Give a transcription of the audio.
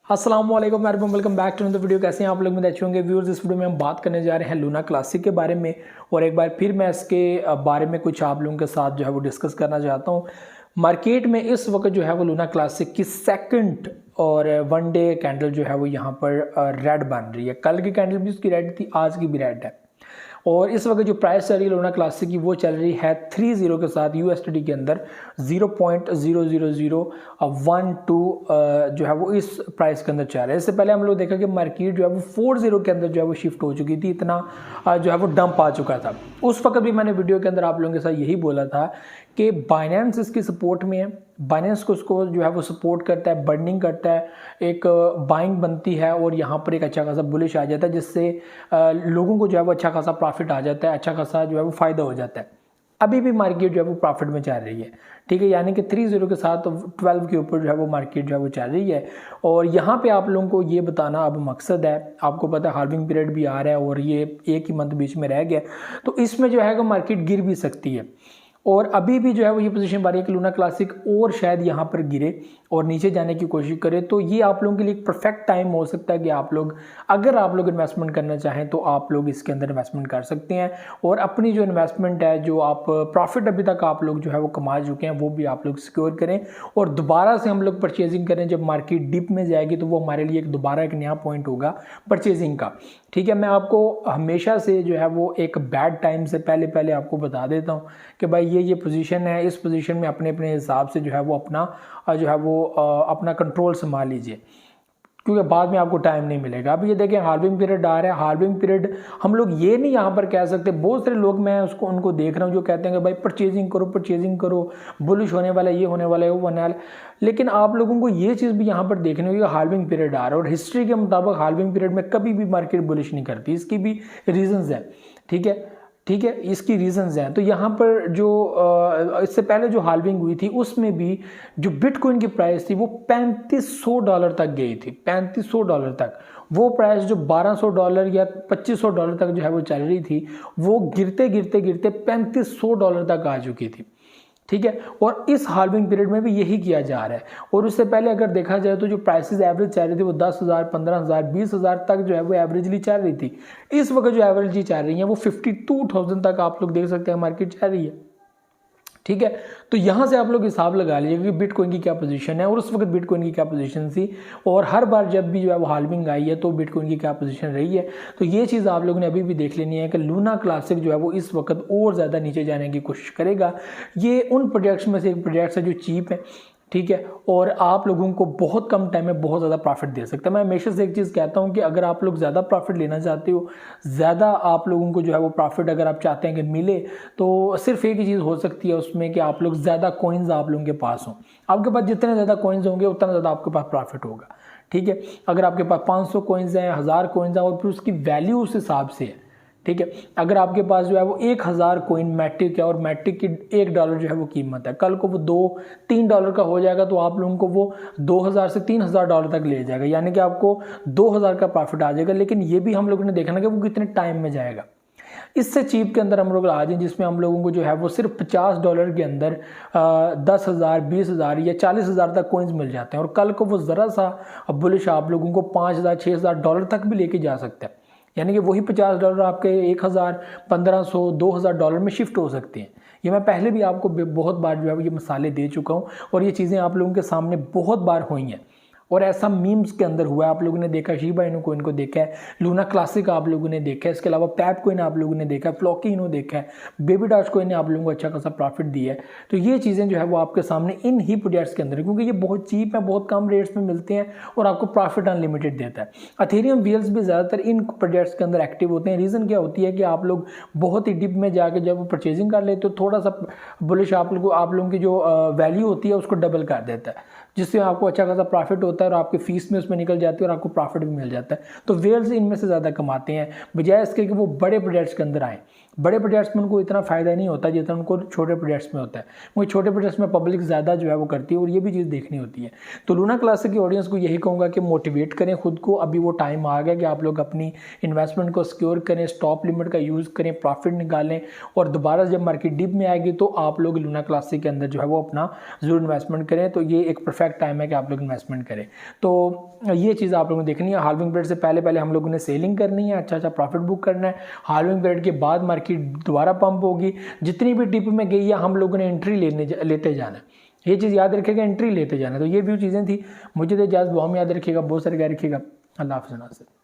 अस्सलाम वालेकुम welcome back to the video. कैसे हैं आप लोग? में अच्छे होंगे व्यूअर्स। इस वीडियो में हम बात करने जा रहे हैं लूना क्लासिक के बारे में और एक बार फिर मैं इसके बारे में कुछ आप लोगों के साथ जो है वो डिस्कस करना चाहता हूं। मार्केट में इस वक्त जो है वो लूना क्लासिक की सेकंड और वन डे कैंडल जो है वो यहाँ पर रेड बन रही है। कल की कैंडल भी उसकी रेड थी, आज की भी रेड है। और इस वक्त जो प्राइस चल रही है लूना क्लासिक की वो चल रही है 30 के साथ यूएसडी के अंदर 0.00012 जो है वो इस प्राइस के अंदर चल रहा है। इससे पहले हम लोग देखा कि मार्केट जो है वो 40 के अंदर जो है वो शिफ्ट हो चुकी थी, इतना जो है वो डंप आ चुका था। उस वक्त भी मैंने वीडियो के अंदर आप लोगों के साथ यही बोला था कि बाइनेंस इसकी सपोर्ट में है, बाइनेंस को उसको जो है वो सपोर्ट करता है, बर्निंग करता है, एक बाइंग बनती है और यहाँ पर एक अच्छा खासा बुलिश आ जाता है, जिससे लोगों को जो है वो अच्छा खासा प्रॉफिट आ जाता है, अच्छा खासा जो है वो फायदा हो जाता है। अभी भी मार्केट जो है वो प्रॉफिट में चल रही है, ठीक है, यानी कि 30 के साथ 12 के ऊपर जो है वो मार्केट जो है वो चल रही है। और यहाँ पे आप लोगों को ये बताना अब मकसद है, आपको पता है हार्विंग पीरियड भी आ रहा है और ये एक ही मंथ बीच में रह गया, तो इसमें जो है वो मार्केट गिर भी सकती है। और अभी भी जो है वो ये पोजीशन बन रही है कि लूना क्लासिक और शायद यहाँ पर गिरे और नीचे जाने की कोशिश करे। तो ये आप लोगों के लिए एक परफेक्ट टाइम हो सकता है कि आप लोग, अगर आप लोग इन्वेस्टमेंट करना चाहें तो आप लोग इसके अंदर इन्वेस्टमेंट कर सकते हैं और अपनी जो इन्वेस्टमेंट है, जो आप प्रॉफिट अभी तक आप लोग जो है वो कमा चुके हैं, वो भी आप लोग सिक्योर करें और दोबारा से हम लोग परचेजिंग करें। जब मार्केट डिप में जाएगी तो वो हमारे लिए दोबारा एक नया पॉइंट होगा परचेजिंग का, ठीक है। मैं आपको हमेशा से जो है वो एक बैड टाइम से पहले आपको बता देता हूँ कि भाई ये पोजीशन है, इस पोजीशन में अपने अपने हिसाब से जो है वो अपना जो है वो अपना कंट्रोल संभाल लीजिए, क्योंकि बाद में आपको टाइम नहीं मिलेगा। अभी ये देखें हार्विंग पीरियड आ रहा है, हार्विंग पीरियड हम लोग ये नहीं यहाँ पर कह सकते। बहुत सारे लोग मैं उनको देख रहा हूँ जो कहते हैं कि भाई परचेजिंग करो, बुलिश होने वाला, ये होने वाला है, वो होने वाला है। लेकिन आप लोगों को ये चीज़ भी यहाँ पर देखनी होगी, हार्विंग पीरियड आ रहा है और हिस्ट्री के मुताबिक हार्विंग पीरियड में कभी भी मार्केट बुलिश नहीं करती। इसकी भी रीजंस हैं, ठीक है, इसकी रीजंस हैं। तो यहाँ पर जो इससे पहले जो हाल्विंग हुई थी उसमें भी जो बिटकॉइन की प्राइस थी वो $3500 तक गई थी, $3500 तक। वो प्राइस जो $1200 या $2500 तक जो है वो चल रही थी, वो गिरते $3500 तक आ चुकी थी, ठीक है। और इस हाल्विंग पीरियड में भी यही किया जा रहा है। और उससे पहले अगर देखा जाए तो जो प्राइसेस एवरेज चल रही थी वो 10,000, 15,000, 20,000 तक जो है वो एवरेजली चल रही थी। इस वक्त जो एवरेजली चल रही है वो 52,000 तक आप लोग देख सकते हैं मार्केट चल रही है, ठीक है। तो यहाँ से आप लोग हिसाब लगा लीजिए कि बिटकॉइन की क्या पोजीशन है और उस वक्त बिटकॉइन की क्या पोजीशन थी और हर बार जब भी जो है वो हाल्विंग आई है तो बिटकॉइन की क्या पोजीशन रही है। तो ये चीज़ आप लोगों ने अभी भी देख लेनी है कि लूना क्लासिक जो है वो इस वक्त और ज़्यादा नीचे जाने की कोशिश करेगा। ये उन प्रोजेक्ट्स में से एक प्रोजेक्ट है जो चीप है, ठीक है, और आप लोगों को बहुत कम टाइम में बहुत ज़्यादा प्रॉफिट दे सकता है। मैं हमेशा से एक चीज़ कहता हूं कि अगर आप लोग ज़्यादा प्रॉफिट लेना चाहते हो, ज़्यादा आप लोगों को जो है वो प्रॉफिट अगर आप चाहते हैं कि मिले, तो सिर्फ एक ही चीज़ हो सकती है उसमें कि आप लोग ज़्यादा कॉइन्स आप लोगों के पास हों। आपके पास जितने ज़्यादा कॉइन्स होंगे उतना ज़्यादा आपके पास प्रॉफिट होगा, ठीक है। अगर आपके पास 500 कॉइन्स हैं, 1000 कॉइन्स हैं और फिर उसकी वैल्यू उस हिसाब से है, ठीक है। अगर आपके पास जो है वो 1000 कॉइन मैट्रिक है और मैट्रिक की $1 जो है वो कीमत है, कल को वो $2-3 का हो जाएगा तो आप लोगों को वो 2000 से $3000 तक ले जाएगा, यानी कि आपको 2000 का प्रॉफिट आ जाएगा। लेकिन ये भी हम लोगों ने देखना कि वो कितने टाइम में जाएगा। इससे चीप के अंदर हम लोग आ जाएं जिसमें हम लोगों को जो है वो सिर्फ $50 के अंदर 10,000, 20,000 या 40,000 तक कॉइन्स मिल जाते हैं और कल को वो ज़रा सा बुलिश आप लोगों को $5,000, $6,000 तक भी लेके जा सकता है, यानी कि वही $50 आपके 1,000, 1,500, $2,000 में शिफ्ट हो सकते हैं। ये मैं पहले भी आपको बहुत बार जो है ये मिसालें दे चुका हूँ और ये चीज़ें आप लोगों के सामने बहुत बार हुई हैं और ऐसा मीम्स के अंदर हुआ है। आप लोगों ने देखा शिबा इनू कोइन को देखा है, लूना क्लासिक आप लोगों ने देखा है, इसके अलावा पैप कोइन आप लोगों ने देखा है, फ्लॉकी इनो देखा है, बेबी डॉज कोइन ने आप लोगों को अच्छा खासा प्रॉफिट दिया है। तो ये चीज़ें जो है वो आपके सामने इन ही प्रोजेक्ट्स के अंदर है, क्योंकि ये बहुत चीप है, बहुत कम रेट्स में मिलते हैं और आपको प्रॉफिट अनलिमिटेड देता है। अथेरियम व्हील्स भी ज़्यादातर इन प्रोजेक्ट्स के अंदर एक्टिव होते हैं। रीज़न क्या होती है कि आप लोग बहुत ही डिप में जाकर जब वो परचेजिंग कर लेते हो, थोड़ा सा बुलिश आप लोगों की जो वैल्यू होती है उसको डबल कर देता है, जिससे आपको अच्छा खासा प्रॉफिट होता है और आपकी फीस में उसमें निकल जाती है और आपको प्रॉफिट भी मिल जाता है। तो वेल्स इनमें से ज़्यादा कमाते हैं बजाय इसके कि वो बड़े प्रोजेक्ट्स के अंदर आए। बड़े प्रोजेक्ट्स में उनको इतना फ़ायदा नहीं होता जितना उनको छोटे प्रोजेक्ट्स में होता है, क्योंकि छोटे प्रोजेक्ट्स में पब्लिक ज़्यादा जो है वो करती है और ये भी चीज़ देखनी होती है। तो लूना क्लासिक की ऑडियंस को यही कहूँगा कि मोटिवेट करें खुद को। अभी वो टाइम आ गया कि आप लोग अपनी इन्वेस्टमेंट को सिक्योर करें, स्टॉप लिमिट का यूज़ करें, प्रॉफिट निकालें और दोबारा जब मार्केट डिप में आएगी तो आप लोग लूना क्लासिक के अंदर जो है वो अपना ज़रूर इन्वेस्टमेंट करें। तो ये एक परफेक्ट परफेक्ट टाइम है कि आप लोग इन्वेस्टमेंट करें। तो ये चीज़ आप लोगों को देखनी है। हाल्विंग पीरियड से पहले हम लोगों ने सेलिंग करनी है, अच्छा प्रॉफिट बुक करना है। हाल्विंग पीरियड के बाद मार्केट दोबारा पंप होगी, जितनी भी डिप में गई है हम लोगों ने एंट्री लेते जाना है। ये चीज़ याद रखिएगा, एंट्री लेते जाना। तो ये भी चीज़ें थी। मुझे तो इजाज़त, दुआ में याद रखिएगा, बहुत सारे क्या रखिएगा। अल्लाह हाफ़िज़।